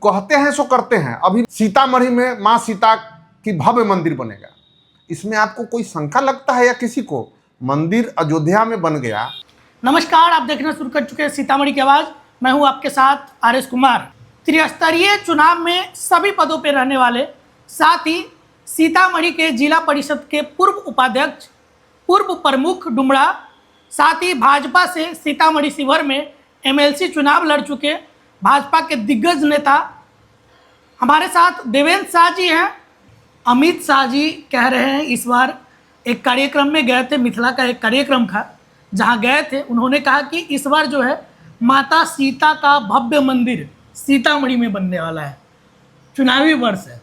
कहते हैं सो करते हैं। अभी सीतामढ़ी में मां सीता की भव्य मंदिर बनेगा, इसमें आपको कोई शंका लगता है या किसी को? मंदिर अयोध्या में बन गया। नमस्कार, आप देखना शुरू कर चुके हैं सीतामढ़ी की आवाज़। मैं हूं आपके साथ आर.एस. कुमार। त्रिस्तरीय चुनाव में सभी पदों पर रहने वाले, साथ ही सीतामढ़ी के जिला परिषद के पूर्व उपाध्यक्ष, पूर्व प्रमुख डुमरा, साथ ही भाजपा से सीतामढ़ी शिवहर में एमएलसी चुनाव लड़ चुके भाजपा के दिग्गज नेता हमारे साथ देवेंद्र शाह जी हैं। अमित शाह जी कह रहे हैं इस बार एक कार्यक्रम में गए थे, मिथिला का एक कार्यक्रम था जहां गए थे। उन्होंने कहा कि इस बार जो है माता सीता का भव्य मंदिर सीतामढ़ी में बनने वाला है, चुनावी वर्ष है।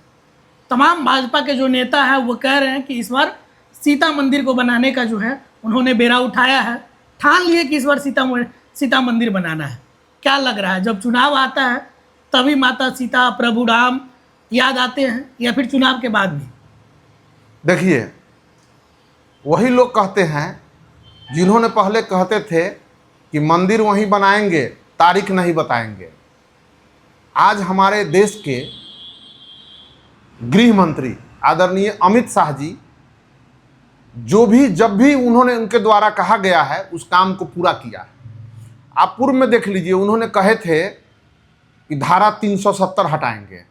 तमाम भाजपा के जो नेता हैं वो कह रहे हैं कि इस बार सीता मंदिर को बनाने का जो है उन्होंने बेड़ा उठाया है, ठान लिए कि इस बार सीता मंदिर बनाना है। क्या लग रहा है, जब चुनाव आता है तभी माता सीता, प्रभु राम याद आते हैं या फिर चुनाव के बाद भी? देखिए, वही लोग कहते हैं जिन्होंने पहले कहते थे कि मंदिर वहीं बनाएंगे, तारीख नहीं बताएंगे। आज हमारे देश के गृह मंत्री आदरणीय अमित शाह जी जब भी उन्होंने उनके द्वारा कहा गया है उस काम को पूरा किया है। आप पूर्व में देख लीजिए, उन्होंने कहे थे कि धारा 370 हटाएंगे,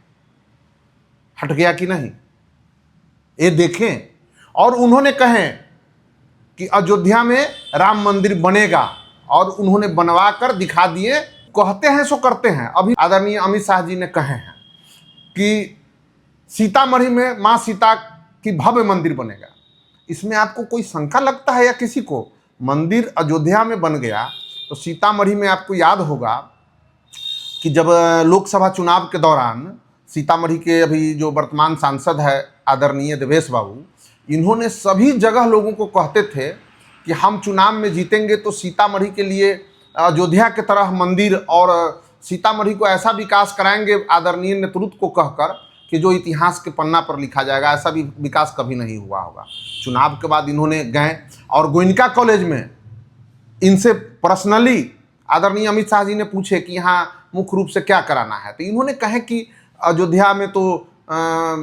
हट गया कि नहीं ये देखें। और उन्होंने कहे कि अयोध्या में राम मंदिर बनेगा और उन्होंने बनवा कर दिखा दिए। कहते हैं सो करते हैं। अभी आदरणीय अमित शाह जी ने कहे हैं कि सीतामढ़ी में मां सीता की भव्य मंदिर बनेगा, इसमें आपको कोई शंका लगता है या किसी को? मंदिर अयोध्या में बन गया तो सीतामढ़ी में आपको याद होगा कि जब लोकसभा चुनाव के दौरान सीतामढ़ी के अभी जो वर्तमान सांसद है आदरणीय देवेश बाबू, इन्होंने सभी जगह लोगों को कहते थे कि हम चुनाव में जीतेंगे तो सीतामढ़ी के लिए अयोध्या के तरह मंदिर और सीतामढ़ी को ऐसा विकास कराएंगे आदरणीय नेतृत्व को कहकर कि जो इतिहास के पन्ना पर लिखा जाएगा। ऐसा भी विकास कभी नहीं हुआ होगा। चुनाव के बाद इन्होंने गए और गोयनका कॉलेज में इनसे पर्सनली आदरणीय अमित शाह जी ने पूछे कि यहाँ मुख्य रूप से क्या कराना है, तो इन्होंने कहे कि अयोध्या में तो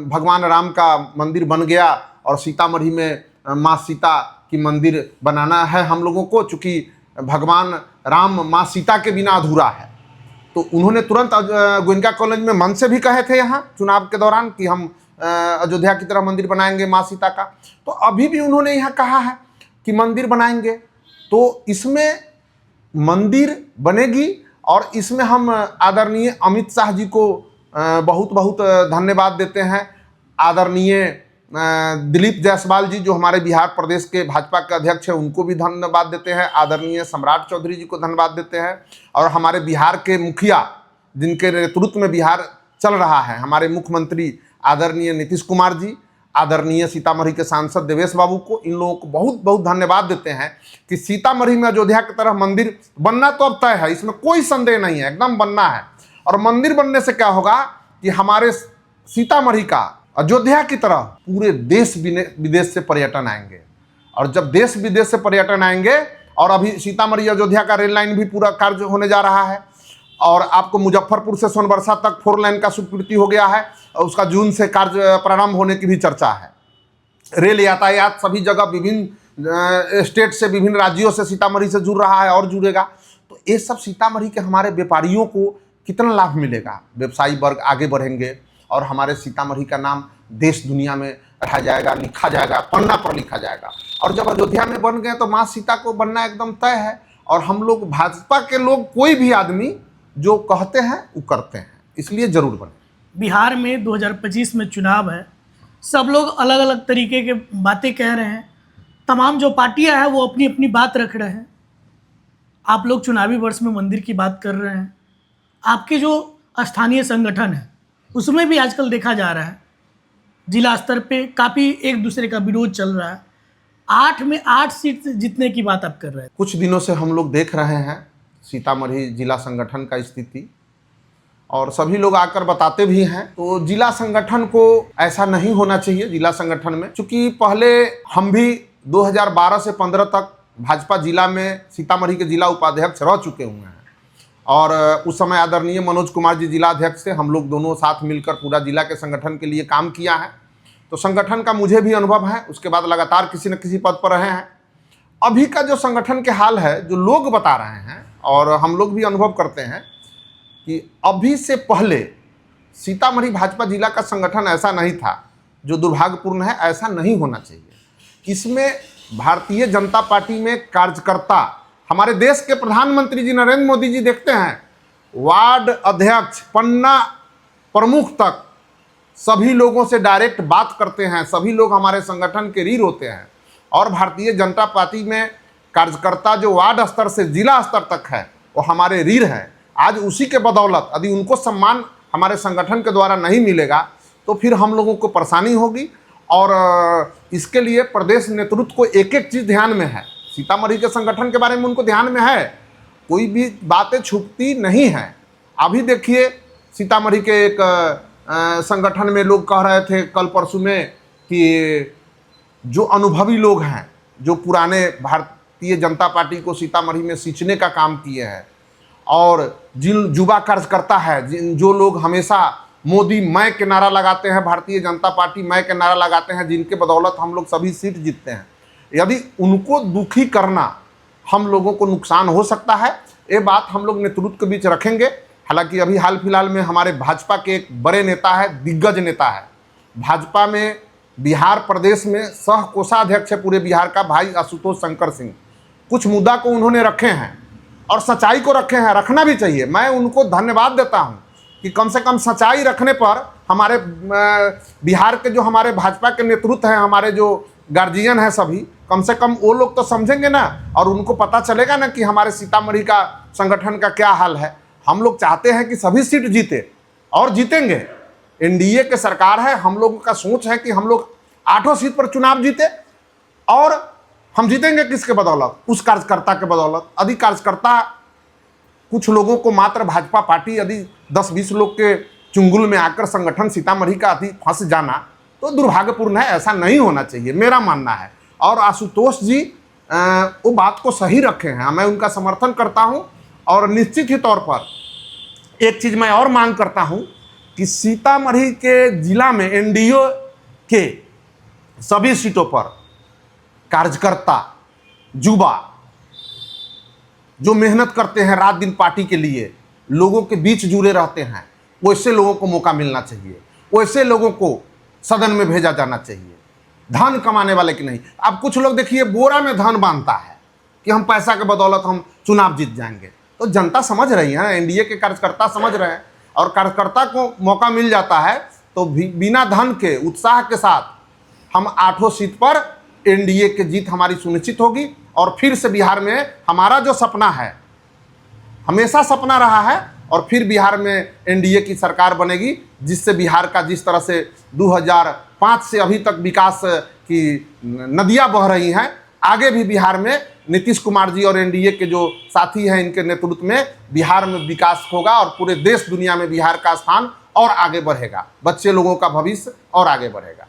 भगवान राम का मंदिर बन गया और सीतामढ़ी में माँ सीता की मंदिर बनाना है हम लोगों को, चूँकि भगवान राम माँ सीता के बिना अधूरा है। तो उन्होंने तुरंत गोयनका कॉलेज में मन से भी कहे थे यहाँ चुनाव के दौरान कि हम अयोध्या की तरह मंदिर बनाएंगे माँ सीता का। तो अभी भी उन्होंने यहाँ कहा है कि मंदिर बनाएंगे। तो इसमें मंदिर बनेगी और इसमें हम आदरणीय अमित शाह जी को बहुत बहुत धन्यवाद देते हैं। आदरणीय दिलीप जायसवाल जी जो हमारे बिहार प्रदेश के भाजपा के अध्यक्ष हैं उनको भी धन्यवाद देते हैं। आदरणीय सम्राट चौधरी जी को धन्यवाद देते हैं। और हमारे बिहार के मुखिया जिनके नेतृत्व में बिहार चल रहा है, हमारे मुख्यमंत्री आदरणीय नीतीश कुमार जी, आदरणीय सीतामढ़ी के सांसद देवेश बाबू को, इन लोगों को बहुत बहुत धन्यवाद देते हैं कि सीतामढ़ी में अयोध्या की तरह मंदिर बनना तो अब तय है, इसमें कोई संदेह नहीं है, एकदम बनना है। और मंदिर बनने से क्या होगा कि हमारे सीतामढ़ी का अयोध्या की तरह पूरे देश विदेश से पर्यटन आएंगे। और जब देश विदेश से पर्यटन आएंगे, और अभी सीतामढ़ी अयोध्या का रेल लाइन भी पूरा कार्य होने जा रहा है, और आपको मुजफ्फरपुर से सोनबरसा तक 4 लाइन का स्वीकृति हो गया है, और उसका जून से कार्य प्रारंभ होने की भी चर्चा है। रेल यातायात सभी जगह विभिन्न स्टेट से, विभिन्न राज्यों से सीतामढ़ी से जुड़ रहा है और जुड़ेगा। तो ये सब सीतामढ़ी के हमारे व्यापारियों को कितना लाभ मिलेगा, व्यवसायी वर्ग आगे बढ़ेंगे और हमारे सीतामढ़ी का नाम देश दुनिया में रखा जाएगा, लिखा जाएगा, पन्ना पर लिखा जाएगा। और जब अयोध्या में बन गए तो माँ सीता को बनना एकदम तय है। और हम लोग भाजपा के लोग, कोई भी आदमी जो कहते हैं वो करते हैं, इसलिए जरूर बने। बिहार में 2025 में चुनाव है, सब लोग अलग अलग तरीके के बातें कह रहे हैं, तमाम जो पार्टियां हैं वो अपनी अपनी बात रख रहे हैं। आप लोग चुनावी वर्ष में मंदिर की बात कर रहे हैं। आपके जो स्थानीय संगठन है उसमें भी आजकल देखा जा रहा है जिला स्तर पे काफ़ी एक दूसरे का विरोध चल रहा है। 8 में 8 सीट जीतने की बात आप कर रहे हैं। कुछ दिनों से हम लोग देख रहे हैं सीतामढ़ी जिला संगठन का स्थिति, और सभी लोग आकर बताते भी हैं। तो जिला संगठन को ऐसा नहीं होना चाहिए। जिला संगठन में, चूँकि पहले हम भी 2012 से 15 तक भाजपा जिला में सीतामढ़ी के जिला उपाध्यक्ष रह चुके हुए हैं, और उस समय आदरणीय मनोज कुमार जी जिला अध्यक्ष थे। हम लोग दोनों साथ मिलकर पूरा जिला के संगठन के लिए काम किया है। तो संगठन का मुझे भी अनुभव है। उसके बाद लगातार किसी न किसी पद पर रहे हैं। अभी का जो संगठन के हाल है, जो लोग बता रहे हैं और हम लोग भी अनुभव करते हैं कि अभी से पहले सीतामढ़ी भाजपा जिला का संगठन ऐसा नहीं था, जो दुर्भाग्यपूर्ण है। ऐसा नहीं होना चाहिए। इसमें भारतीय जनता पार्टी में कार्यकर्ता, हमारे देश के प्रधानमंत्री जी नरेंद्र मोदी जी देखते हैं, वार्ड अध्यक्ष, पन्ना प्रमुख तक सभी लोगों से डायरेक्ट बात करते हैं। सभी लोग हमारे संगठन के रीढ़ होते हैं। और भारतीय जनता पार्टी में कार्यकर्ता जो वार्ड स्तर से जिला स्तर तक है, वो हमारे रीढ़ है। आज उसी के बदौलत यदि उनको सम्मान हमारे संगठन के द्वारा नहीं मिलेगा तो फिर हम लोगों को परेशानी होगी। और इसके लिए प्रदेश नेतृत्व को एक एक चीज़ ध्यान में है। सीतामढ़ी के संगठन के बारे में उनको ध्यान में है, कोई भी बातें छुपती नहीं हैं। अभी देखिए, सीतामढ़ी के एक संगठन में लोग कह रहे थे कल परसों में कि जो अनुभवी लोग हैं, जो पुराने भारतीय जनता पार्टी को सीतामढ़ी में सींचने का काम किए हैं, और जिन युवा कार्यकर्ता है, जो लोग हमेशा मोदी मैं के नारा लगाते हैं, भारतीय जनता पार्टी मैं के नारा लगाते हैं, जिनके बदौलत हम लोग सभी सीट जीतते हैं, यदि उनको दुखी करना हम लोगों को नुकसान हो सकता है। ये बात हम लोग नेतृत्व के बीच रखेंगे। हालांकि अभी हाल फिलहाल में हमारे भाजपा के एक बड़े नेता है, दिग्गज नेता है भाजपा में, बिहार प्रदेश में सह कोषाध्यक्ष है पूरे बिहार का, भाई आशुतोष शंकर सिंह। कुछ मुद्दा को उन्होंने रखे हैं और सच्चाई को रखे हैं, रखना भी चाहिए। मैं उनको धन्यवाद देता हूं कि कम से कम सच्चाई रखने पर हमारे बिहार के जो हमारे भाजपा के नेतृत्व हैं, हमारे जो गार्जियन हैं सभी, कम से कम वो लोग तो समझेंगे ना, और उनको पता चलेगा ना कि हमारे सीतामढ़ी का संगठन का क्या हाल है। हम लोग चाहते हैं कि सभी सीट जीते और जीतेंगे। एनडीए के सरकार है, हम लोगों का सोच है कि हम लोग 8 सीट पर चुनाव जीते, और हम जीतेंगे किसके बदौलत? उस कार्यकर्ता के बदौलत। यदि कार्यकर्ता कुछ लोगों को मात्र भाजपा पार्टी यदि 10-20 लोग के चुंगल में आकर संगठन सीतामढ़ी का यदि फंस जाना तो दुर्भाग्यपूर्ण है। ऐसा नहीं होना चाहिए, मेरा मानना है। और आशुतोष जी वो बात को सही रखे हैं, मैं उनका समर्थन करता हूं। और निश्चित ही तौर पर एक चीज़ मैं और मांग करता हूं कि सीतामढ़ी के जिला में एनडीए के सभी सीटों पर कार्यकर्ता, युवा जो मेहनत करते हैं रात दिन पार्टी के लिए, लोगों के बीच जुड़े रहते हैं, वैसे लोगों को मौका मिलना चाहिए। वैसे लोगों को सदन में भेजा जाना चाहिए, धन कमाने वाले की नहीं। अब कुछ लोग देखिए बोरा में धन बांधता है कि हम पैसा के बदौलत हम चुनाव जीत जाएंगे। तो जनता समझ रही है, एनडीए के कार्यकर्ता समझ रहे हैं, और कार्यकर्ता को मौका मिल जाता है तो बिना धन के उत्साह के साथ हम 8 सीट पर एनडीए की जीत हमारी सुनिश्चित होगी। और फिर से बिहार में हमारा जो सपना है, हमेशा सपना रहा है, और फिर बिहार में एनडीए की सरकार बनेगी, जिससे बिहार का जिस तरह से 2005 से अभी तक विकास की नदियां बह रही हैं, आगे भी बिहार में नीतीश कुमार जी और एनडीए के जो साथी हैं, इनके नेतृत्व में बिहार में विकास होगा और पूरे देश दुनिया में बिहार का स्थान और आगे बढ़ेगा, बच्चे लोगों का भविष्य और आगे बढ़ेगा।